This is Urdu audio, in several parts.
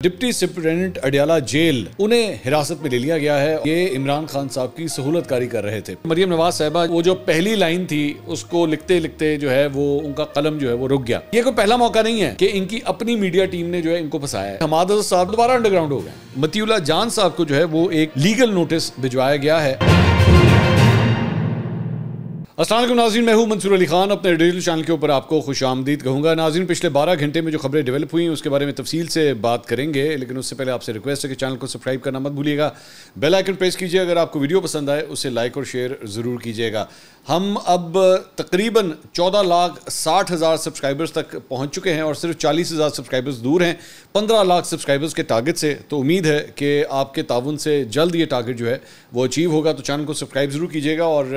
ڈپٹی سپرنٹینڈنٹ اڈیالہ جیل انہیں حراست میں لے لیا گیا ہے. یہ عمران خان صاحب کی سہولت کاری کر رہے تھے. مریم نواز صاحبہ وہ جو پہلی لائن تھی اس کو لکھتے لکھتے جو ہے وہ ان کا قلم جو ہے وہ رک گیا. یہ کوئی پہلا موقع نہیں ہے کہ ان کی اپنی میڈیا ٹیم نے جو ہے ان کو پھنسایا ہے. حماد عزت صاحب دوبارہ انڈر گراؤنڈ ہو گئے. متی اللہ جان صاحب کو جو ہے وہ ایک لیگل نوٹس بھجوایا گیا ہے. السلام علیکم ناظرین، میں ہوں منصور علی خان. اپنے ڈیجیٹل چینل کے اوپر آپ کو خوش آمدید کہوں گا. ناظرین، پچھلے 12 گھنٹے میں جو خبریں ڈیولپ ہوئی ہیں اس کے بارے میں تفصیل سے بات کریں گے، لیکن اس سے پہلے آپ سے ریکویسٹ ہے کہ چینل کو سبسکرائب کرنا مت بھولیے گا. بیل آئیکن پریس کیجیے. اگر آپ کو ویڈیو پسند آئے اسے لائک اور شیئر ضرور کیجیے گا. ہم اب تقریباً 14,60,000 سبسکرائبرز تک پہنچ چکے ہیں اور صرف 40,000 سبسکرائبرز دور ہیں 15 لاکھ سبسکرائبرز کے ٹارگٹ سے. تو امید ہے کہ آپ کے تعاون سے جلد یہ ٹارگٹ جو ہے وہ اچیو ہوگا. تو چینل کو سبسکرائب ضرور کیجیے گا، اور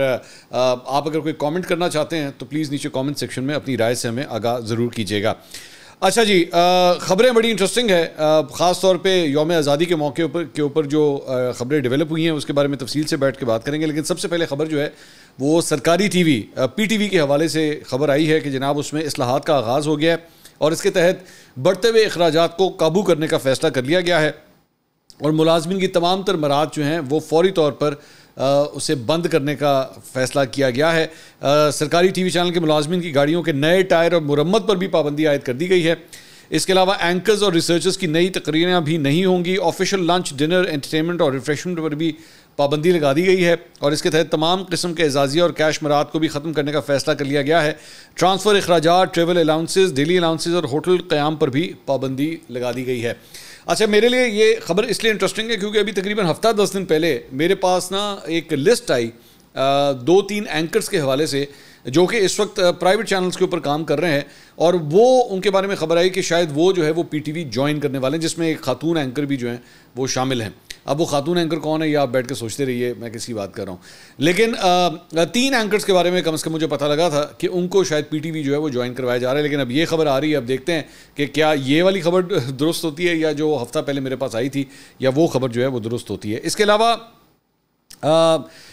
آپ اگر کوئی کامنٹ کرنا چاہتے ہیں تو پلیز نیچے کامنٹ سیکشن میں اپنی رائے سے ہمیں آگاہ ضرور کیجیے گا. اچھا جی، خبریں بڑی انٹرسٹنگ ہے. خاص طور پہ یوم آزادی کے موقع کے اوپر جو خبریں ڈیولپ ہوئی ہیں اس کے بارے میں تفصیل سے بیٹھ کے بات کریں گے. لیکن سب سے پہلے خبر جو ہے وہ سرکاری T V P T V کے حوالے سے خبر آئی ہے کہ جناب اس میں اصلاحات کا آغاز ہو گیا ہے اور اس کے تحت بڑھتے ہوئے اخراجات کو قابو کرنے کا فیصلہ کر لیا گیا ہے، اور ملازمین کی تمام تر مراحت جو ہیں وہ فوری طور پر اسے بند کرنے کا فیصلہ کیا گیا ہے. سرکاری ٹی وی چینل کے ملازمین کی گاڑیوں کے نئے ٹائر اور مرمت پر بھی پابندی عائد کر دی گئی ہے. اس کے علاوہ اینکرز اور ریسرچرز کی نئی تقریریں بھی نہیں ہوں گی. آفیشیل لنچ، ڈنر، انٹرٹینمنٹ اور ریفریشمنٹ پر بھی پابندی لگا دی گئی ہے، اور اس کے تحت تمام قسم کے اعزازیہ اور کیش مراحت کو بھی ختم کرنے کا فیصلہ کر لیا گیا ہے. ٹرانسفر اخراجات، ٹریول الاؤنسز، ڈیلی الاؤنسز اور ہوٹل قیام پر بھی پابندی لگا دی گئی ہے. اچھا، میرے لیے یہ خبر اس لیے انٹرسٹنگ ہے کیونکہ ابھی تقریباً ہفتہ 10 دن پہلے میرے پاس نا ایک لسٹ آئی 2-3 اینکرز کے حوالے سے جو کہ اس وقت پرائیویٹ چینلز کے اوپر کام کر رہے ہیں، اور وہ ان کے بارے میں خبر آئی کہ شاید وہ جو ہے وہ پی ٹی وی جوائن کرنے والے ہیں، جس میں ایک خاتون اینکر بھی جو ہیں وہ شامل ہیں. اب وہ خاتون اینکر کون ہے یہ آپ بیٹھ کے سوچتے رہیے، میں کس کی بات کر رہا ہوں. لیکن 3 اینکرز کے بارے میں کم از کم مجھے پتہ لگا تھا کہ ان کو شاید پی ٹی وی جو ہے وہ جوائن کروایا جا رہا ہے. لیکن اب یہ خبر آ رہی ہے، اب دیکھتے ہیں کہ کیا یہ والی خبر درست ہوتی ہے یا جو ہفتہ پہلے میرے پاس آئی تھی یا وہ خبر جو ہے وہ درست ہوتی ہے. اس کے علاوہ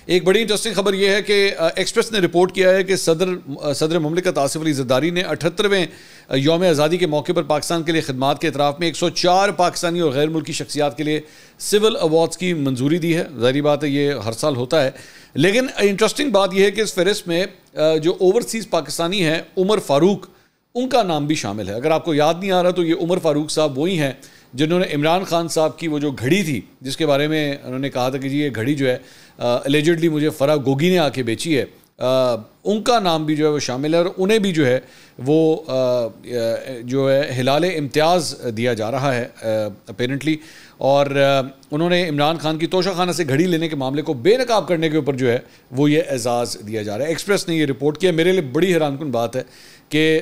ایک بڑی انٹرسٹنگ خبر یہ ہے کہ ایکسپریس نے رپورٹ کیا ہے کہ صدر مملکت آصف علی زرداری نے 78ویں یوم آزادی کے موقع پر پاکستان کے لیے خدمات کے اعتراف میں 104 پاکستانی اور غیر ملکی شخصیات کے لیے سول ایوارڈز کی منظوری دی ہے. ظاہری بات ہے یہ ہر سال ہوتا ہے، لیکن انٹرسٹنگ بات یہ ہے کہ اس فہرست میں جو اوورسیز پاکستانی ہیں عمر فاروق، ان کا نام بھی شامل ہے. اگر آپ کو یاد نہیں آ رہا تو یہ عمر فاروق صاحب وہی ہیں جنہوں نے عمران خان صاحب کی وہ جو گھڑی تھی جس کے بارے میں انہوں نے کہا تھا کہ جی یہ گھڑی جو ہے الیجڈلی مجھے فرح گوگی نے آ کے بیچی ہے، ان کا نام بھی جو ہے وہ شامل ہے، اور انہیں بھی جو ہے وہ جو ہے ہلال امتیاز دیا جا رہا ہے اپیرنٹلی. اور انہوں نے عمران خان کی توشہ خانہ سے گھڑی لینے کے معاملے کو بے نقاب کرنے کے اوپر جو ہے وہ یہ اعزاز دیا جا رہا ہے. ایکسپریس نے یہ رپورٹ کیا. میرے لیے بڑی حیران کن بات ہے کہ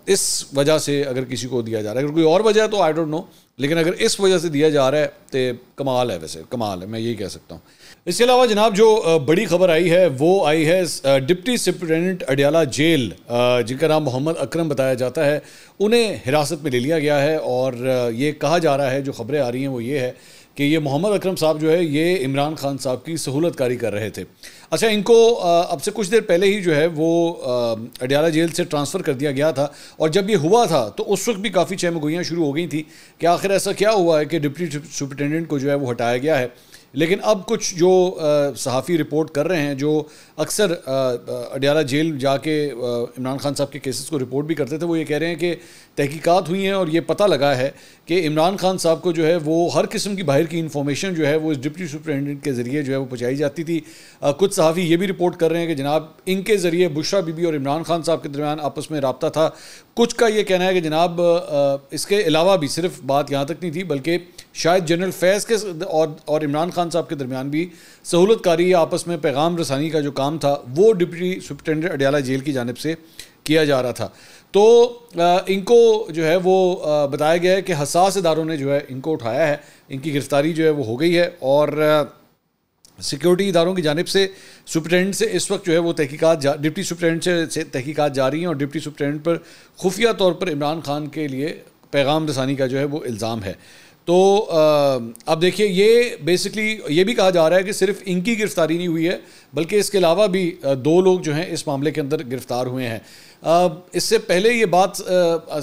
اس وجہ سے اگر کسی کو دیا جا رہا ہے، اگر کوئی اور وجہ ہے تو آئی ڈونٹ نو، لیکن اگر اس وجہ سے دیا جا رہا ہے تو کمال ہے. ویسے کمال ہے، میں یہی کہہ سکتا ہوں. اس کے علاوہ جناب جو بڑی خبر آئی ہے وہ آئی ہے ڈپٹی سپرنٹینڈنٹ اڈیالہ جیل، جن کا نام محمد اکرم بتایا جاتا ہے، انہیں حراست میں لے لیا گیا ہے. اور یہ کہا جا رہا ہے، جو خبریں آ رہی ہیں وہ یہ ہے کہ یہ محمد اکرم صاحب جو ہے یہ عمران خان صاحب کی سہولت کاری کر رہے تھے. اچھا، ان کو اب سے کچھ دیر پہلے ہی جو ہے وہ اڈیالہ جیل سے ٹرانسفر کر دیا گیا تھا، اور جب یہ ہوا تھا تو اس وقت بھی کافی چہمگوئیاں شروع ہو گئی تھیں کہ آخر ایسا کیا ہوا ہے کہ ڈپٹی سپرنٹینڈنٹ کو جو ہے وہ ہٹایا گیا ہے. لیکن اب کچھ جو صحافی رپورٹ کر رہے ہیں، جو اکثر اڈیالہ جیل جا کے عمران خان صاحب کے کیسز کو رپورٹ بھی کرتے تھے، وہ یہ کہہ رہے ہیں کہ تحقیقات ہوئی ہیں اور یہ پتہ لگا ہے کہ عمران خان صاحب کو جو ہے وہ ہر قسم کی باہر کی انفارمیشن جو ہے وہ اس ڈپٹی سپرنٹینڈنٹ کے ذریعے جو ہے وہ پہنچائی جاتی تھی. کچھ صحافی یہ بھی رپورٹ کر رہے ہیں کہ جناب ان کے ذریعے بشرا بی بی اور عمران خان صاحب کے درمیان آپس میں رابطہ تھا. کچھ کا یہ کہنا ہے کہ جناب اس کے علاوہ بھی صرف بات یہاں تک نہیں تھی، بلکہ شاید جنرل فیض کے اور عمران خان صاحب کے درمیان بھی سہولت کاری آپس میں پیغام رسانی کا جو کام تھا وہ ڈپٹی سپرنٹینڈنٹ اڈیالہ جیل کی جانب سے کیا جا رہا تھا. تو ان کو جو ہے وہ بتایا گیا ہے کہ حساس اداروں نے جو ہے ان کو اٹھایا ہے، ان کی گرفتاری جو ہے وہ ہو گئی ہے، اور سیکیورٹی اداروں کی جانب سے سپرنٹینڈنٹ سے اس وقت جو ہے وہ ڈپٹی سپرنٹینڈنٹ سے تحقیقات جاری ہیں، اور ڈپٹی سپرنٹینڈنٹ پر خفیہ طور پر عمران خان کے لیے پیغام رسانی کا جو ہے وہ الزام ہے. تو اب دیکھیے یہ بیسکلی یہ بھی کہا جا رہا ہے کہ صرف ان کی گرفتاری نہیں ہوئی ہے بلکہ اس کے علاوہ بھی 2 لوگ جو ہیں اس معاملے کے اندر گرفتار ہوئے ہیں. اس سے پہلے یہ بات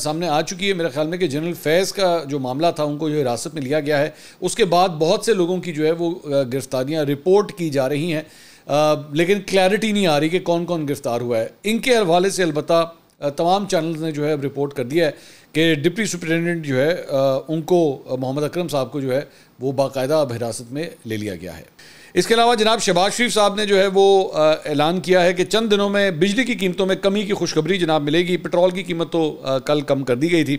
سامنے آ چکی ہے میرے خیال میں کہ جنرل فیض کا جو معاملہ تھا ان کو جو حراست میں لیا گیا ہے, اس کے بعد بہت سے لوگوں کی جو ہے وہ گرفتاریاں رپورٹ کی جا رہی ہیں, لیکن کلیئرٹی نہیں آ رہی کہ کون کون گرفتار ہوا ہے. ان کے حوالے سے البتہ تمام چینلز نے جو ہے رپورٹ کر دیا ہے کہ ڈپٹی سپرنٹینڈنٹ جو ہے ان کو محمد اکرم صاحب کو جو ہے وہ باقاعدہ اب حراست میں لے لیا گیا ہے. اس کے علاوہ جناب شہباز شریف صاحب نے جو ہے وہ اعلان کیا ہے کہ چند دنوں میں بجلی کی قیمتوں میں کمی کی خوشخبری جناب ملے گی. پٹرول کی قیمت تو کل کم کر دی گئی تھی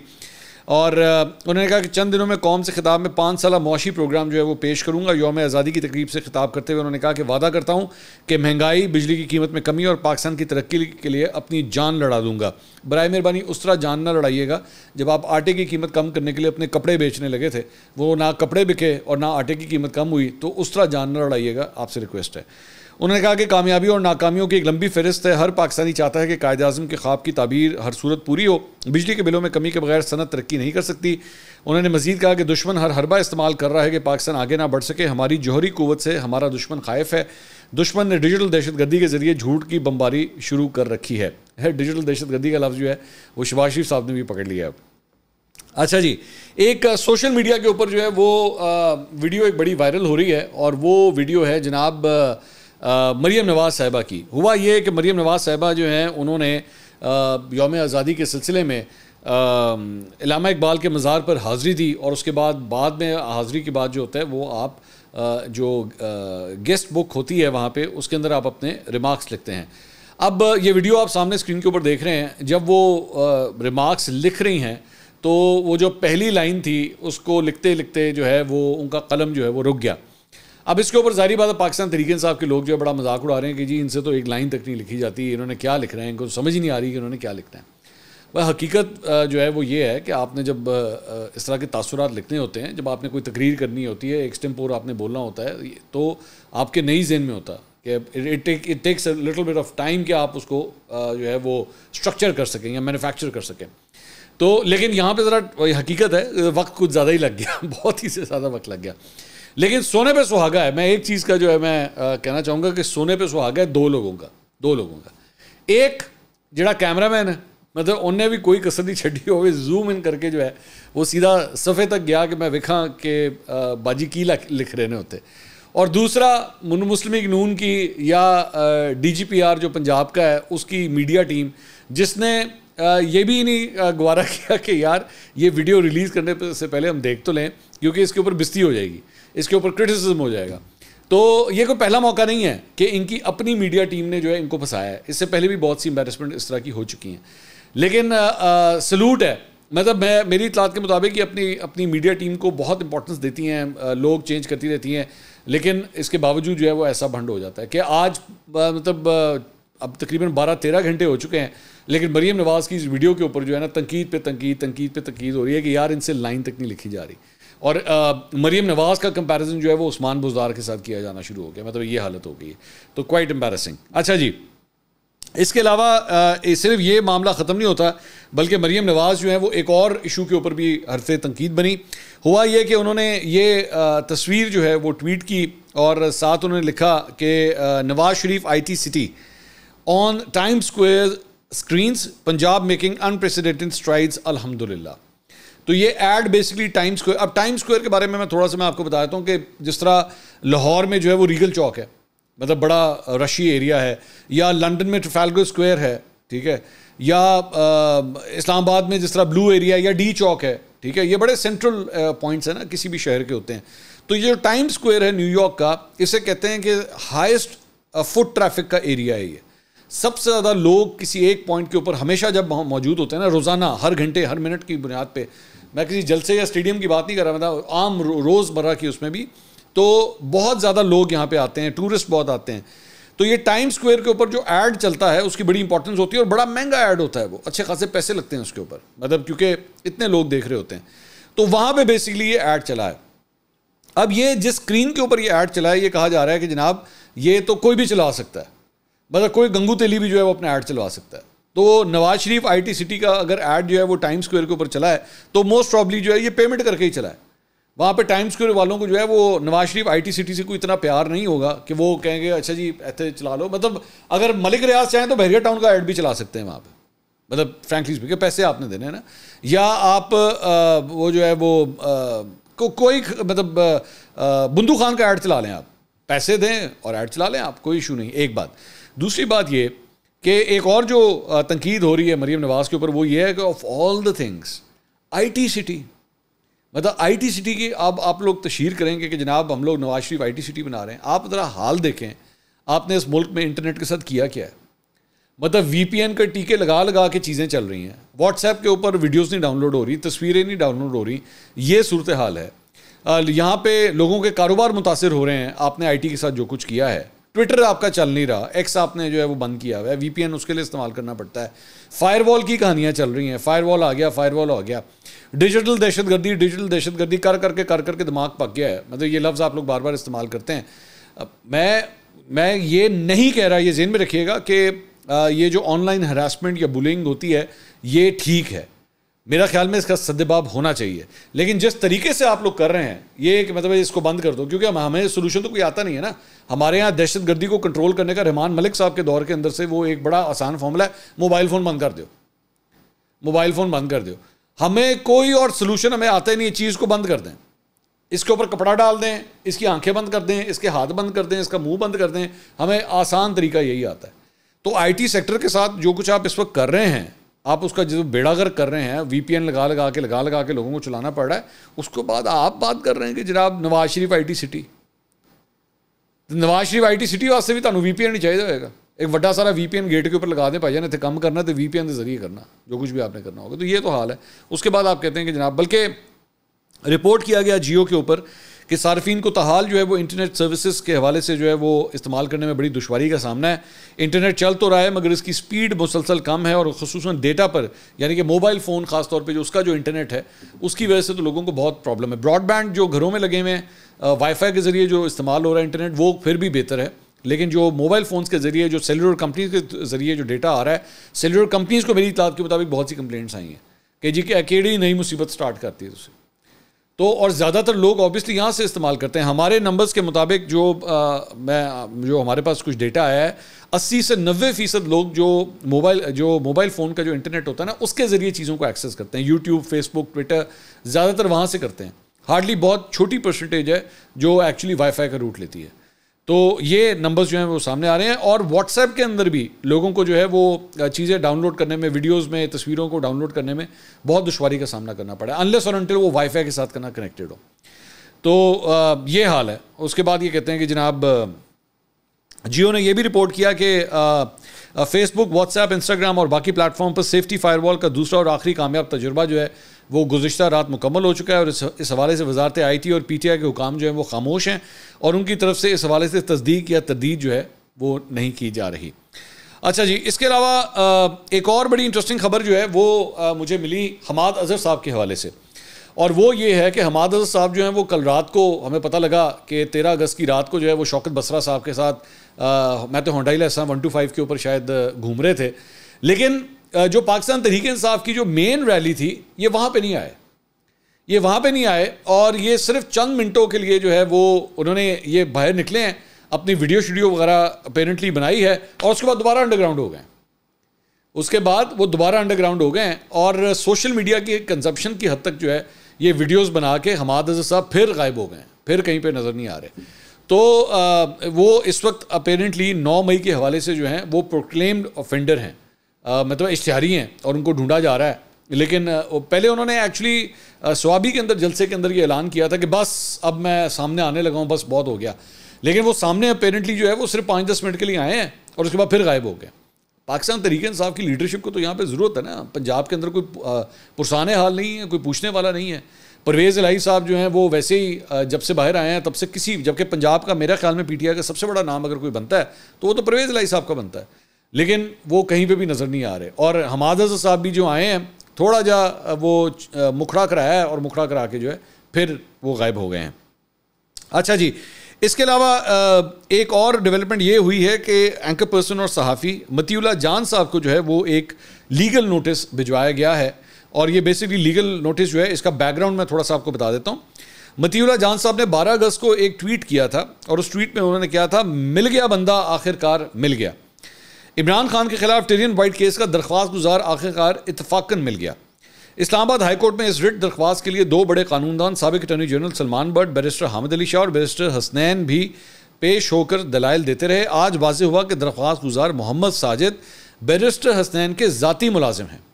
اور انہوں نے کہا کہ چند دنوں میں قوم سے خطاب میں 5 سالہ معاشی پروگرام جو ہے وہ پیش کروں گا. یوم آزادی کی تقریب سے خطاب کرتے ہوئے انہوں نے کہا کہ وعدہ کرتا ہوں کہ مہنگائی, بجلی کی قیمت میں کمی اور پاکستان کی ترقی کے لیے اپنی جان لڑا دوں گا. برائے مہربانی اس طرح جان نہ لڑائیے گا. جب آپ آٹے کی قیمت کم کرنے کے لیے اپنے کپڑے بیچنے لگے تھے, وہ نہ کپڑے بکے اور نہ آٹے کی قیمت کم ہوئی, تو اس طرح جان نہ لڑائیے گا, آپ سے ریکویسٹ ہے. انہوں نے کہا کہ کامیابی اور ناکامیوں کی ایک لمبی فہرست ہے. ہر پاکستانی چاہتا ہے کہ قائد اعظم کے خواب کی تعبیر ہر صورت پوری ہو. بجلی کے بلوں میں کمی کے بغیر صنعت ترقی نہیں کر سکتی. انہوں نے مزید کہا کہ دشمن ہر حربہ استعمال کر رہا ہے کہ پاکستان آگے نہ بڑھ سکے. ہماری جوہری قوت سے ہمارا دشمن خائف ہے. دشمن نے ڈیجیٹل دہشت گردی کے ذریعے جھوٹ کی بمباری شروع کر رکھی ہے. ڈیجیٹل دہشت گردی کا لفظ جو ہے وہ شہباز شریف صاحب نے بھی پکڑ لیا اب. اچھا جی, ایک سوشل میڈیا کے اوپر جو ہے وہ ویڈیو ایک بڑی وائرل ہو رہی ہے اور وہ ویڈیو ہے جناب مریم نواز صاحبہ کی. ہوا یہ کہ مریم نواز صاحبہ جو ہیں انہوں نے یوم آزادی کے سلسلے میں علامہ اقبال کے مزار پر حاضری دی اور اس کے بعد میں حاضری کے بعد جو ہوتا ہے وہ آپ جو گیسٹ بک ہوتی ہے وہاں پہ اس کے اندر آپ اپنے ریمارکس لکھتے ہیں. اب یہ ویڈیو آپ سامنے اسکرین کے اوپر دیکھ رہے ہیں. جب وہ ریمارکس لکھ رہی ہیں تو وہ جو پہلی لائن تھی اس کو لکھتے لکھتے جو ہے وہ ان کا قلم جو ہے وہ رک گیا. اب اس کے اوپر ظاہری بات ہے پاکستان تحریک انصاف کے لوگ جو ہے بڑا مذاق اڑا رہے ہیں کہ جی ان سے تو ایک لائن تک نہیں لکھی جاتی, انہوں نے کیا لکھ رہے ہیں, ان کو سمجھ ہی نہیں آ رہی کہ انہوں نے کیا لکھنا ہے. وہ حقیقت جو ہے وہ یہ ہے کہ آپ نے جب اس طرح کے تاثرات لکھنے ہوتے ہیں, جب آپ نے کوئی تقریر کرنی ہوتی ہے, ایکسٹمپور آپ نے بولنا ہوتا ہے, تو آپ کے نئی ذہن میں ہوتا ہے کہ it takes a little bit of time کہ آپ اس کو جو ہے وہ اسٹرکچر کر سکیں یا مینوفیکچر کر سکیں. تو لیکن یہاں پہ ذرا حقیقت ہے وقت کچھ زیادہ ہی لگ گیا, بہت ہی سے زیادہ وقت لگ گیا. لیکن سونے پہ سہاگا ہے. میں ایک چیز کا جو ہے میں کہنا چاہوں گا کہ سونے پہ سہاگا ہے 2 لوگوں کا. ایک جڑا کیمرہ مین ہے, مطلب انہیں بھی کوئی کسر نہیں چھڈی ہوئے, زوم ان کر کے جو ہے وہ سیدھا صفحے تک گیا کہ میں وکھاں کہ باجی کی لکھ رہے ہوتے. اور دوسرا مسلم لیگ نون کی یا ڈی جی پی آر جو پنجاب کا ہے اس کی میڈیا ٹیم, جس نے یہ بھی نہیں گوارا کیا کہ یار یہ ویڈیو ریلیز کرنے سے پہلے ہم دیکھ تو لیں کیونکہ اس کے اوپر بستی ہو جائے گی, اس کے اوپر کرٹیسزم ہو جائے گا. تو یہ کوئی پہلا موقع نہیں ہے کہ ان کی اپنی میڈیا ٹیم نے جو ہے ان کو پھنسایا ہے. اس سے پہلے بھی بہت سی امبیرسمنٹ اس طرح کی ہو چکی ہیں. لیکن سلوٹ ہے, مطلب میری اطلاعات کے مطابق یہ اپنی میڈیا ٹیم کو بہت امپورٹنس دیتی ہیں, لوگ چینج کرتی رہتی ہیں, لیکن اس کے باوجود جو ہے وہ ایسا بھنڈ ہو جاتا ہے کہ آج مطلب اب تقریباً 12-13 گھنٹے ہو چکے ہیں, لیکن مریم نواز کی اس ویڈیو کے اوپر جو ہے نا تنقید پہ تنقید ہو رہی ہے کہ یار ان سے لائن تک نہیں لکھی جا رہی. اور مریم نواز کا کمپیریزن جو ہے وہ عثمان بزدار کے ساتھ کیا جانا شروع ہو گیا, مطلب یہ حالت ہو گئی ہے. تو کوائٹ امبیرسنگ. اچھا جی, اس کے علاوہ صرف یہ معاملہ ختم نہیں ہوتا بلکہ مریم نواز جو ہے وہ ایک اور ایشو کے اوپر بھی حرف تنقید بنی. ہوا یہ کہ انہوں نے یہ تصویر جو ہے وہ ٹویٹ کی اور ساتھ انہوں نے لکھا کہ Nawaz Sharif IT city on Time Square screens, Punjab making unprecedented strides الحمدللہ. تو یہ ایڈ بیسکلی ٹائم اسکوائر. اب ٹائم اسکوائر کے بارے میں تھوڑا سا میں آپ کو بتا دیتا ہوں کہ جس طرح لاہور میں جو ہے وہ ریگل چوک ہے, مطلب بڑا رشی ایریا ہے, یا لنڈن میں ٹرافالگر اسکوائر ہے, ٹھیک ہے, یا اسلام آباد میں جس طرح بلو ایریا یا ڈی چوک ہے, ٹھیک ہے, یہ بڑے سینٹرل پوائنٹس ہیں نا کسی بھی شہر کے ہوتے ہیں. تو یہ جو ٹائم اسکوائر ہے نیو یارک کا, اسے کہتے ہیں کہ ہائیسٹ فٹ ٹریفک کا ایریا ہے. یہ سب سے زیادہ لوگ کسی ایک پوائنٹ کے اوپر ہمیشہ جب موجود ہوتے ہیں نا, روزانہ ہر گھنٹے ہر منٹ کی بنیاد پہ, میں کسی جلسے یا اسٹیڈیم کی بات نہیں کر رہا, مطلب عام روز مرہ کی اس میں بھی, تو بہت زیادہ لوگ یہاں پہ آتے ہیں, ٹورسٹ بہت آتے ہیں. تو یہ ٹائم اسکوائر کے اوپر جو ایڈ چلتا ہے اس کی بڑی امپورٹنس ہوتی ہے اور بڑا مہنگا ایڈ ہوتا ہے, وہ اچھے خاصے پیسے لگتے ہیں اس کے اوپر, مطلب کیونکہ اتنے لوگ دیکھ رہے ہوتے ہیں. تو وہاں پہ بیسکلی یہ ایڈ چلا ہے. اب یہ جس اسکرین کے اوپر یہ ایڈ چلا ہے, یہ کہا جا رہا ہے کہ جناب یہ تو کوئی بھی چلا سکتا ہے, مطلب کوئی گنگو تیلی بھی جو ہے وہ اپنا ایڈ چلوا سکتا ہے. تو نواز شریف آئی ٹی سٹی کا اگر ایڈ جو ہے وہ ٹائم اسکوائر کے اوپر چلا ہے تو موسٹ پرابلی جو ہے یہ پیمنٹ کر کے ہی چلا ہے. وہاں پہ ٹائم اسکوائر والوں کو جو ہے وہ نواز شریف آئی ٹی سٹی سے کوئی اتنا پیار نہیں ہوگا کہ وہ کہیں گے اچھا جی ایسے چلا لو. مطلب اگر ملک ریاض چاہیں تو بحریہ ٹاؤن کا ایڈ بھی چلا سکتے ہیں وہاں پہ, مطلب فرینکلی اسپیکر پیسے آپ نے دینے ہیں نا, یا آپ وہ جو ہے وہ کوئی مطلب بندو خان کا ایڈ چلا لیں, آپ پیسے دیں اور ایڈ چلا لیں آپ, کوئی ایشو نہیں. ایک بات. دوسری بات یہ کہ ایک اور جو تنقید ہو رہی ہے مریم نواز کے اوپر وہ یہ ہے کہ of all the things I T city, مطلب آئی ٹی سٹی کی اب آپ لوگ تشہیر کریں گے کہ جناب ہم لوگ نواز شریف آئی ٹی سٹی بنا رہے ہیں. آپ ذرا حال دیکھیں آپ نے اس ملک میں انٹرنیٹ کے ساتھ کیا کیا ہے. مطلب وی پی این کے ٹیکے لگا کے چیزیں چل رہی ہیں, واٹس ایپ کے اوپر ویڈیوز نہیں ڈاؤن لوڈ ہو رہی, تصویریں نہیں ڈاؤن لوڈ ہو رہی, یہ صورتحال ہے. یہاں پہ لوگوں کے کاروبار متاثر ہو رہے ہیں آپ نے آئی ٹی کے ساتھ جو کچھ کیا ہے. ٹویٹر آپ کا چل نہیں رہا, ایکس آپ نے جو ہے وہ بند کیا ہوا ہے, وی پی این اس کے لیے استعمال کرنا پڑتا ہے. فائر وال کی کہانیاں چل رہی ہیں, فائر وال آ گیا, فائر وال آ گیا. ڈیجیٹل دہشت گردی کر کے دماغ پک گیا ہے. مطلب یہ لفظ آپ لوگ بار بار استعمال کرتے ہیں. میں یہ نہیں کہہ رہا, یہ ذہن میں رکھیے گا کہ یہ جو آن لائن ہراسمنٹ یا بلنگ ہوتی ہے یہ ٹھیک ہے, میرا خیال میں اس کا سدباب ہونا چاہیے, لیکن جس طریقے سے آپ لوگ کر رہے ہیں یہ کہ مطلب اس کو بند کر دو, کیونکہ ہمیں سولوشن تو کوئی آتا نہیں ہے نا. ہمارے یہاں دہشت گردی کو کنٹرول کرنے کا رحمان ملک صاحب کے دور کے اندر سے وہ ایک بڑا آسان فارمولا ہے, موبائل فون بند کر دو, موبائل فون بند کر دو. ہمیں کوئی اور سولوشن ہمیں آتا ہی نہیں, چیز کو بند کر دیں, اس کے اوپر کپڑا ڈال دیں, اس کی آنکھیں بند کر دیں, اس کے ہاتھ بند کر دیں, اس کا منہ بند کر دیں, ہمیں آسان طریقہ یہی آتا ہے. تو آئی ٹی سیکٹر کے ساتھ جو کچھ آپ اس وقت کر رہے ہیں, آپ اس کا جو بیڑا گرک کر رہے ہیں, وی پی این لگا کے لوگوں کو چلانا پڑ رہا ہے, اس کے بعد آپ بات کر رہے ہیں کہ جناب Nawaz Sharif IT city. Nawaz Sharif IT city واسطے بھی تمہیں وی پی این نہیں چاہیے ہوئے گا, ایک بڑا سارا وی پی این گیٹ کے اوپر لگا دیں, بھائی جان اتنے کم کرنا تو وی پی این کے ذریعے کرنا جو کچھ بھی آپ نے کرنا ہوگا. تو یہ تو حال ہے. اس کے بعد آپ کہتے ہیں کہ جناب, بلکہ رپورٹ کیا گیا جیو کے اوپر کہ صارفین کو تاحال جو ہے وہ انٹرنیٹ سروسز کے حوالے سے جو ہے وہ استعمال کرنے میں بڑی دشواری کا سامنا ہے. انٹرنیٹ چل تو رہا ہے مگر اس کی سپیڈ مسلسل کم ہے, اور خصوصاً ڈیٹا پر, یعنی کہ موبائل فون خاص طور پہ جو اس کا جو انٹرنیٹ ہے اس کی وجہ سے تو لوگوں کو بہت پرابلم ہے. براڈ بینڈ جو گھروں میں لگے ہوئے ہیں, وائی فائی کے ذریعے جو استعمال ہو رہا ہے انٹرنیٹ, وہ پھر بھی بہتر ہے, لیکن جو موبائل فونز کے ذریعے جو سیلولر کمپنیز کے ذریعے جو ڈیٹا آ رہا ہے, سیلولر کمپنیز کو میری اطلاعات کے مطابق بہت سی کمپلینٹس آئی ہیں کہ جی کہ اکیلی نئی مصیبت سٹارٹ کرتی ہے اسے. تو اور زیادہ تر لوگ آبویسلی یہاں سے استعمال کرتے ہیں. ہمارے نمبرز کے مطابق جو ہمارے پاس کچھ ڈیٹا آیا ہے, 80 سے 90% لوگ جو موبائل فون کا جو انٹرنیٹ ہوتا ہے نا اس کے ذریعے چیزوں کو ایکسیس کرتے ہیں. یوٹیوب, فیس بک, ٹویٹر, زیادہ تر وہاں سے کرتے ہیں. ہارڈلی بہت چھوٹی پرسنٹیج ہے جو ایکچولی وائی فائی کا روٹ لیتی ہے. تو یہ نمبرز جو ہیں وہ سامنے آ رہے ہیں. اور واٹس ایپ کے اندر بھی لوگوں کو جو ہے وہ چیزیں ڈاؤن لوڈ کرنے میں, ویڈیوز میں, تصویروں کو ڈاؤن لوڈ کرنے میں بہت دشواری کا سامنا کرنا پڑا ہے, انلیس اور انٹل وہ وائی فائی کے ساتھ کرنا کنیکٹڈ ہو. تو یہ حال ہے. اس کے بعد یہ کہتے ہیں کہ جناب جیو نے یہ بھی رپورٹ کیا کہ فیس بک, واٹس ایپ, انسٹاگرام اور باقی پلیٹ فارم پر سیفٹی فائر وال کا دوسرا اور آخری کامیاب تجربہ جو ہے وہ گزشتہ رات مکمل ہو چکا ہے. اور اس حوالے سے وزارت آئی ٹی اور پی ٹی آئی کے حکام جو ہیں وہ خاموش ہیں, اور ان کی طرف سے اس حوالے سے تصدیق یا تردید جو ہے وہ نہیں کی جا رہی. اچھا جی, اس کے علاوہ ایک اور بڑی انٹرسٹنگ خبر جو ہے وہ مجھے ملی حماد اظہر صاحب کے حوالے سے, اور وہ یہ ہے کہ حماد اظہر صاحب جو ہیں وہ کل رات کو ہمیں پتہ لگا کہ 13 اگست کی رات کو جو ہے وہ شوکت بسرا صاحب کے ساتھ, میں تو ہونڈائی لیسا 125 کے اوپر شاید گھوم رہے تھے, لیکن جو پاکستان تحریک انصاف کی جو مین ریلی تھی یہ وہاں پہ نہیں آئے, اور یہ صرف چند منٹوں کے لیے جو ہے وہ انہوں نے یہ باہر نکلے ہیں, اپنی ویڈیو وغیرہ اپیرنٹلی بنائی ہے, اور اس کے بعد دوبارہ انڈر گراؤنڈ ہو گئے ہیں. اور سوشل میڈیا کی کنزمپشن کی حد تک جو ہے یہ ویڈیوز بنا کے حماد اظہر صاحب پھر غائب ہو گئے ہیں, پھر کہیں پہ نظر نہیں آ رہے. تو وہ اس وقت اپیرنٹلی 9 مئی کے حوالے سے جو ہیں وہ پروکلیمڈ آفینڈر ہیں, مطلب اشتہاری ہیں, اور ان کو ڈھونڈا جا رہا ہے. لیکن پہلے انہوں نے ایکچولی سوابی کے اندر جلسے کے اندر یہ اعلان کیا تھا کہ بس اب میں سامنے آنے لگا ہوں, بس بہت ہو گیا. لیکن وہ سامنے اپیرنٹلی جو ہے وہ صرف 5-10 منٹ کے لیے آئے ہیں, اور اس کے بعد پھر غائب ہو گئے. پاکستان تحریک انصاف کی لیڈرشپ کو تو یہاں پہ ضرورت ہے نا. پنجاب کے اندر کوئی پرسان حال نہیں ہے, کوئی پوچھنے والا نہیں ہے. پرویز الہی صاحب جو ہیں وہ ویسے ہی جب سے باہر آئے ہیں تب سے جبکہ پنجاب کا میرا خیال میں پی ٹی آئی کا سب سے بڑا نام اگر کوئی بنتا ہے تو وہ تو پرویز الہی صاحب کا بنتا ہے, لیکن وہ کہیں پہ بھی نظر نہیں آ رہے. اور حماد اظہر صاحب بھی جو آئے ہیں تھوڑا جا وہ مکھڑا کرایا ہے, اور مکھڑا کرا کے جو ہے پھر وہ غائب ہو گئے ہیں. اچھا جی, اس کے علاوہ ایک اور ڈیولپمنٹ یہ ہوئی ہے کہ اینکر پرسن اور صحافی متی اللہ جان صاحب کو جو ہے وہ ایک لیگل نوٹس بھجوایا گیا ہے. اور یہ بیسکلی لیگل نوٹس جو ہے اس کا بیک گراؤنڈ میں تھوڑا سا آپ کو بتا دیتا ہوں. مطیع اللہ جان صاحب نے 12 اگست کو ایک ٹویٹ کیا تھا اور اس ٹویٹ میں انہوں نے کیا تھا، مل گیا بندہ آخر کار مل گیا۔ عمران خان کے خلاف ٹیرین وائٹ کیس کا درخواست گزار آخر کار اتفاقاً مل گیا۔ اسلام آباد ہائی کورٹ میں اس رٹ درخواست کے لیے 2 بڑے قانون دان سابق attorney general Salman Butt, barrister Hamid Ali Shah اور بیرسٹر حسنین بھی پیش ہو کر دلائل دیتے رہے۔ آج واضح ہوا کہ درخواست گزار محمد ساجد بیرسٹر حسنین کے ذاتی ملازم ہیں۔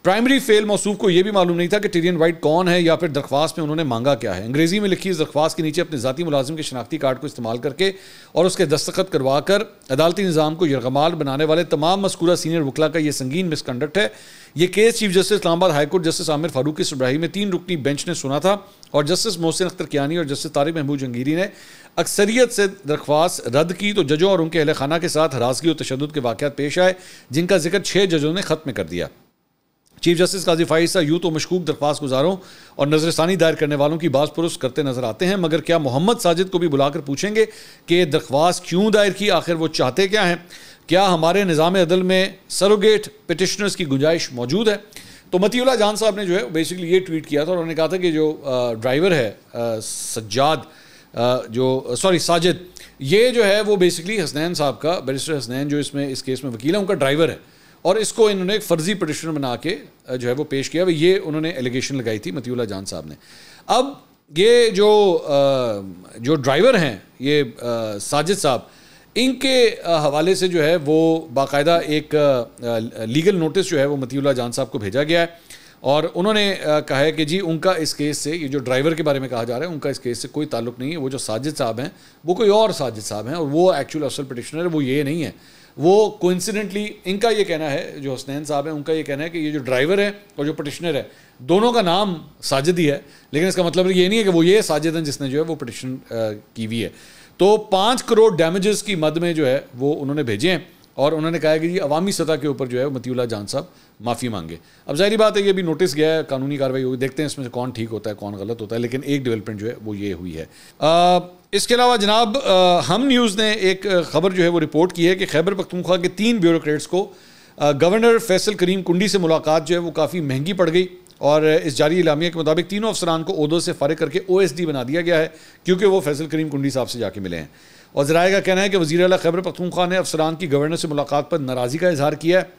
پرائمری فیل موصوف کو یہ بھی معلوم نہیں تھا کہ ٹیرین وائٹ کون ہے یا پھر درخواست میں انہوں نے مانگا کیا ہے۔ انگریزی میں لکھی اس درخواست کے نیچے اپنے ذاتی ملازم کے شناختی کارڈ کو استعمال کر کے اور اس کے دستخط کروا کر عدالتی نظام کو یرغمال بنانے والے تمام مذکورہ سینئر وکلاء کا یہ سنگین مس کنڈکٹ ہے۔ یہ کیس چیف جسٹس اسلام آباد ہائی کورٹ جسٹس عامر فاروق کی سربراہی میں 3 رکنی بینچ نے سنا تھا اور جسٹس محسن اختر کیانی اور جسٹس طارق محمود جہانگیری نے اکثریت سے درخواست رد کی تو ججوں اور ان کے اہل خانہ کے ساتھ ہراسگی اور تشدد کے واقعات پیش آئے، جن کا ذکر 6 ججوں نے ختم کر دیا۔ چیف جسٹس قاضی فائز یوں تو مشکوک درخواست گزاروں اور نظر ثانی دائر کرنے والوں کی باز پرس کرتے نظر آتے ہیں، مگر کیا محمد ساجد کو بھی بلا کر پوچھیں گے کہ یہ درخواست کیوں دائر کی، آخر وہ چاہتے کیا ہیں؟ کیا ہمارے نظام عدل میں سروگیٹ پٹیشنرز کی گنجائش موجود ہے؟ تو مطیع اللہ جان صاحب نے جو ہے بیسیکلی یہ ٹویٹ کیا تھا اور انہوں نے کہا تھا کہ جو ڈرائیور ہے ساجد، یہ جو ہے وہ بیسیکلی حسنین صاحب کا، بیرسٹر حسنین جو اس کیس میں وکیل ہے، ان کا ڈرائیور ہے اور اس کو انہوں نے ایک فرضی پٹیشنر بنا کے جو ہے وہ پیش کیا۔ یہ انہوں نے ایلیگیشن لگائی تھی مطیع اللہ جان صاحب نے۔ اب یہ جو ڈرائیور ہیں یہ ساجد صاحب، ان کے حوالے سے جو ہے وہ باقاعدہ ایک لیگل نوٹس جو ہے وہ مطیع اللہ جان صاحب کو بھیجا گیا ہے اور انہوں نے کہا ہے کہ جی ان کا اس کیس سے، یہ جو ڈرائیور کے بارے میں کہا جا رہا ہے، ان کا اس کیس سے کوئی تعلق نہیں ہے۔ وہ جو ساجد صاحب ہیں وہ کوئی اور ساجد صاحب ہیں اور وہ ایکچوئل اصل پٹیشنر ہے، وہ یہ نہیں ہے۔ وہ کوئنسیڈنٹلی ان کا یہ کہنا ہے، جو حسنین صاحب ہیں ان کا یہ کہنا ہے کہ یہ جو ڈرائیور ہے اور جو پٹیشنر ہے دونوں کا نام ساجد ہی ہے، لیکن اس کا مطلب یہ نہیں ہے کہ وہ یہ ساجد ہیں جس نے جو ہے وہ پٹیشن کی ہوئی ہے۔ تو 5 کروڑ ڈیمیجز کی مد میں جو ہے وہ انہوں نے بھیجے ہیں اور انہوں نے کہا ہے کہ یہ عوامی سطح کے اوپر جو ہے مطیع اللہ جان صاحب معافی مانگے۔ اب ظاہری بات ہے یہ بھی نوٹس گیا ہے، قانونی کارروائی ہوئی، دیکھتے ہیں اس میں سے کون ٹھیک ہوتا ہے کون غلط ہوتا ہے، لیکن ایک ڈیولپمنٹ جو ہے وہ یہ ہوئی ہے۔ اس کے علاوہ جناب ہم نیوز نے ایک خبر جو ہے وہ رپورٹ کی ہے کہ خیبر پختونخوا کے 3 بیوروکریٹس کو گورنر فیصل کریم کنڈی سے ملاقات جو ہے وہ کافی مہنگی پڑ گئی اور اس جاری اعلامیہ کے مطابق تینوں افسران کو عہدوں سے فارغ کر کے OSD بنا دیا گیا ہے کیونکہ وہ فیصل کریم کنڈی صاحب سے جا کے ملے ہیں۔ اور ذرائع کا کہنا ہے کہ وزیر اعلیٰ خیبر پختونخوا نے افسران کی گورنر سے ملاقات پر ناراضی کا اظہار کیا ہے۔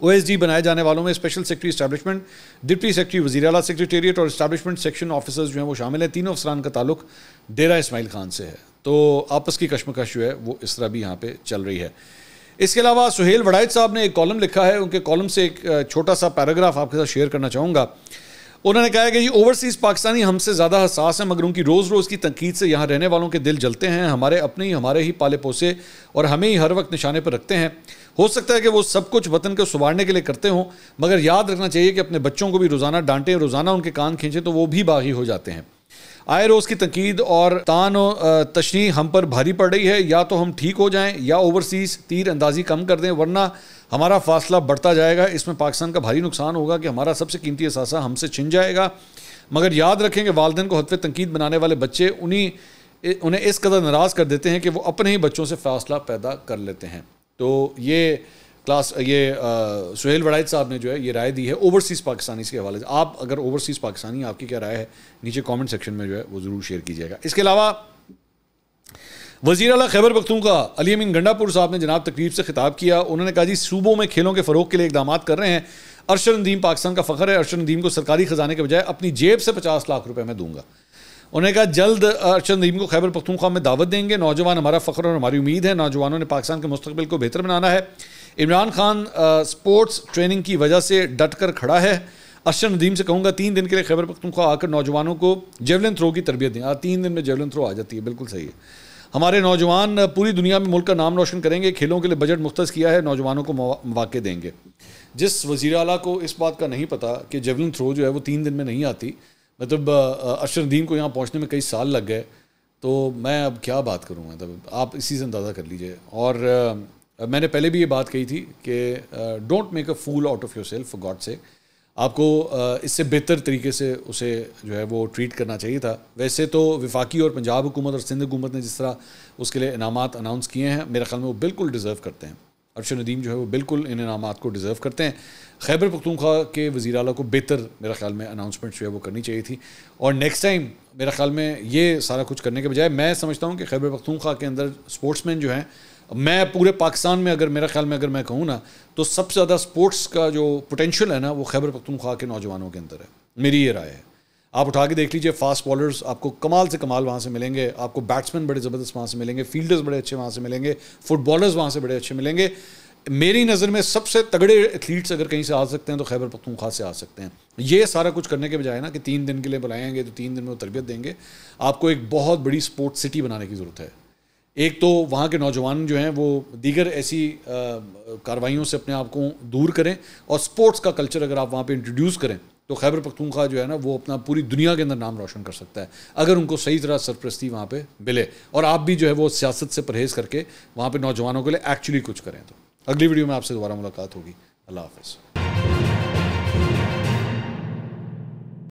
OSD بنائے جانے والوں میں special secretary establishment, deputy secretary وزیر اعلیٰ سیکریٹریٹ اور اسٹیبلشمنٹ سیکشن آفیسرز جو ہیں وہ شامل ہیں۔ تینوں افسران کا تعلق ڈیرہ اسماعیل خان سے ہے، تو آپس کی کشمکش جو ہے وہ اس طرح بھی یہاں پہ چل رہی ہے۔ اس کے علاوہ سہیل وڑائچ صاحب نے ایک کالم لکھا ہے، ان کے کالم سے ایک چھوٹا سا پیراگراف آپ کے ساتھ شیئر کرنا چاہوں گا۔ انہوں نے کہا ہے کہ یہ اوورسیز پاکستانی ہم سے زیادہ حساس ہیں، مگر ان کی روز روز کی تنقید سے یہاں رہنے والوں کے دل جلتے ہیں۔ ہمارے اپنے ہی ہمارے ہی پالے پوسے اور ہمیں ہی ہر وقت نشانے پر رکھتے ہیں۔ ہو سکتا ہے کہ وہ سب کچھ وطن کو سنوارنے کے لیے کرتے ہوں، مگر یاد رکھنا چاہیے کہ اپنے بچوں کو بھی روزانہ ڈانٹیں، روزانہ ان کے کان کھینچیں تو وہ بھی باغی ہو جاتے ہیں۔ آئے روز کی تنقید اور تان و تشنیع ہم پر بھاری پڑ رہی ہے، یا تو ہم ٹھیک ہو جائیں یا اوورسیز تیر اندازی کم کر دیں، ورنہ ہمارا فاصلہ بڑھتا جائے گا۔ اس میں پاکستان کا بھاری نقصان ہوگا کہ ہمارا سب سے قیمتی اثاثہ ہم سے چھن جائے گا۔ مگر یاد رکھیں کہ والدین کو ہدف تنقید بنانے والے بچے انہیں اس قدر ناراض کر دیتے ہیں کہ وہ اپنے ہی بچوں سے فاصلہ پیدا کر لیتے ہیں۔ تو یہ سہیل وڑائچ صاحب نے جو ہے یہ رائے دی ہے اوورسیز پاکستانی کے حوالے سے۔ آپ اگر اوورسیز پاکستانی، آپ کی کیا رائے ہے نیچے کامنٹ سیکشن میں جو ہے وہ ضرور شیئر کیجیے گا۔ اس کے علاوہ وزیر اعلیٰ خیبر پختونخوا علی امین گنڈا پور صاحب نے جناب تقریب سے خطاب کیا۔ انہوں نے کہا جی صوبوں میں کھیلوں کے فروغ کے لیے اقدامات کر رہے ہیں۔ ارشد ندیم پاکستان کا فخر ہے، ارشد ندیم کو سرکاری خزانے کے بجائے اپنی جیب سے 50 لاکھ روپے میں دوں گا۔ انہوں نے کہا جلد ارشد ندیم کو خیبر پختونخوا میں دعوت دیں گے۔ نوجوان ہمارا فخر اور ہماری امید ہے، نوجوانوں نے پاکستان کے مستقبل کو بہتر بنانا ہے۔ عمران خان سپورٹس ٹریننگ کی وجہ سے ڈٹ کر کھڑا ہے۔ ارشد ندیم سے کہوں گا 3 دن کے لیے خیبر پختونخوا آ کر نوجوانوں کو جیولن تھرو کی تربیت دیں۔ 3 دن میں جیولن تھرو آ جاتی ہے، بالکل صحیح ہے۔ ہمارے نوجوان پوری دنیا میں ملک کا نام روشن کریں گے، کھیلوں کے لیے بجٹ مختص کیا ہے، نوجوانوں کو مواقع دیں گے۔ جس وزیر اعلیٰ کو اس بات کا نہیں پتہ کہ جیولن تھرو جو ہے وہ 3 دن میں نہیں آتی، مطلب ارشد ندیم کو یہاں پہنچنے میں کئی سال لگ گئے، تو میں اب کیا بات کروں، مطلب آپ اسی سے اندازہ کر لیجئے۔ اور میں نے پہلے بھی یہ بات کہی تھی کہ don't make a fool out of yourself for God sake. آپ کو اس سے بہتر طریقے سے اسے جو ہے وہ ٹریٹ کرنا چاہیے تھا۔ ویسے تو وفاقی اور پنجاب حکومت اور سندھ حکومت نے جس طرح اس کے لیے انعامات اناؤنس کیے ہیں، میرے خیال میں وہ بالکل ڈیزرو کرتے ہیں۔ ارشد ندیم جو ہے وہ بالکل ان انعامات کو ڈیزرو کرتے ہیں. خیبر پختونخوا کے وزیر اعلیٰ کو بہتر میرا خیال میں اناؤنسمنٹ جو ہے وہ کرنی چاہیے تھی, اور نیکسٹ ٹائم میرا خیال میں یہ سارا کچھ کرنے کے بجائے میں سمجھتا ہوں کہ خیبر پختونخوا کے اندر اسپورٹس مین جو ہیں, میں پورے پاکستان میں اگر میرا خیال میں اگر میں کہوں نا تو سب سے زیادہ اسپورٹس کا جو پوٹینشیل ہے نا وہ خیبر پختونخوا کے نوجوانوں کے اندر ہے, میری یہ رائے ہے. آپ اٹھا کے دیکھ لیجیے, فاسٹ بالرز آپ کو کمال سے کمال وہاں سے ملیں گے, آپ کو بیٹسمین بڑے زبردست وہاں سے ملیں گے, فیلڈرز بڑے اچھے وہاں سے ملیں گے, فٹ بالرز وہاں سے بڑے اچھے ملیں گے. میری نظر میں سب سے تگڑے ایتھلیٹس اگر کہیں سے آ سکتے ہیں تو خیبر پختونخوا سے آ سکتے ہیں. یہ سارا کچھ کرنے کے بجائے نا کہ 3 دن کے لیے بلائیں گے تو 3 دن میں وہ تربیت دیں گے, آپ کو ایک بہت بڑی اسپورٹس سٹی بنانے کی ضرورت ہے. ایک تو وہاں کے نوجوان جو ہیں وہ دیگر ایسی کارروائیوں سے اپنے آپ کو دور کریں, اور اسپورٹس کا کلچر اگر آپ وہاں پہ انٹروڈیوس کریں تو خیبر پختونخوا جو ہے نا وہ اپنا پوری دنیا کے اندر نام روشن کر سکتا ہے, اگر ان کو صحیح طرح سرپرستی وہاں پہ ملے, اور آپ بھی جو ہے وہ سیاست سے پرہیز کر کے وہاں پہ نوجوانوں کے لیے ایکچولی کچھ کریں. تو اگلی ویڈیو میں آپ سے دوبارہ ملاقات ہوگی. اللہ حافظ.